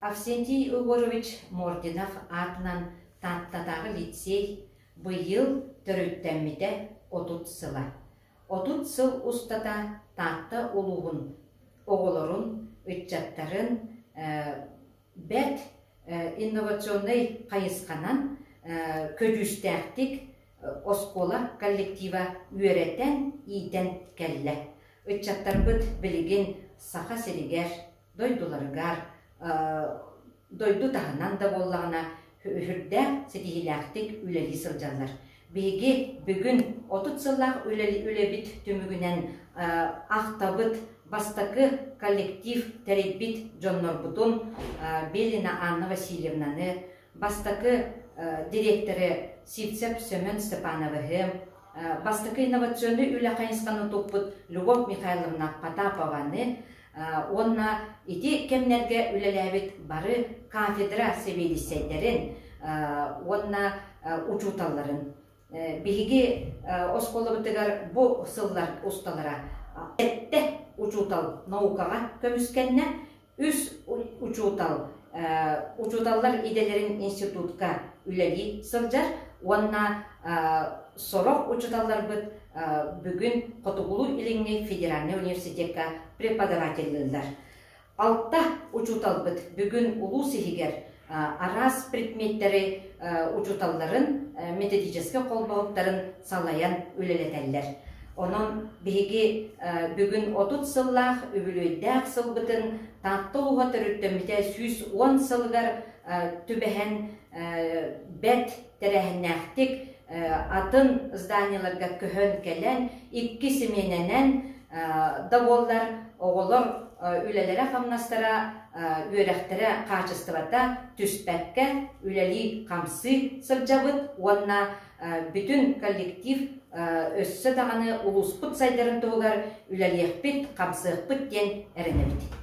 Авсентий Егорович Мординов атынан таттатағы лицей быйыл төрөттәммите 30 сыла. 30 сыл устата татты улуғын, оғылырын, үтчаттарын бәт инновационный қайысқанан көдүстәқтік оскола коллектива үйереттен итен кәлі. Үтчаттар бұд білген сақа селігер, дойдуларығар, дойду тағынан да боллағына хүрдә сетихиләқтік үләли сылжалар. Беге бүгін 30 сыллақ үләбіт түмігінен ақтабыт бастакы коллектив тәреббит Джоннор Бутун Белина Анна Васильевнаны, бастакы директоры Сивцеп Семен Степановы, бастакы инновационный үлә қайынсқаны топпыт Любовь Михайловна Потапованы, онна ити кемнерге үлеләбит бары кафедра себелисейдерин, онна учуталларын. Биги осколы бітігер бұ сыллар ұсталара әтті учутал наукаға көміскенне, үс учуталлар иделерин институтка үлелі сылжар, онна сорок учуталлар бұд бүгін Котугулу иліңне федеральный университетка преподавательлер. Алтта учутал бұд бүгін улу сихигер арас предметтері учуталларын методическі қолбауыптарын салаян өлелетелер. Онын бігі бүгін 30 сыллақ өбілөйдәк сылбытын татты ұға түріттіміде 110 сылғар түбәхен бәт тәрәхіннәқтік атын зданияларға көхін кәлән 2 семененен даволлар оғылыр үлелері қамнастыра үйерәқтері қачыстывата түспәкке үләли қамсы сылжабыт, онна бүтін коллектив өссі дағаны ұлыспыт сайдарын тұғығар үләлиекпіт, қамсықпыт ден әрінебіт.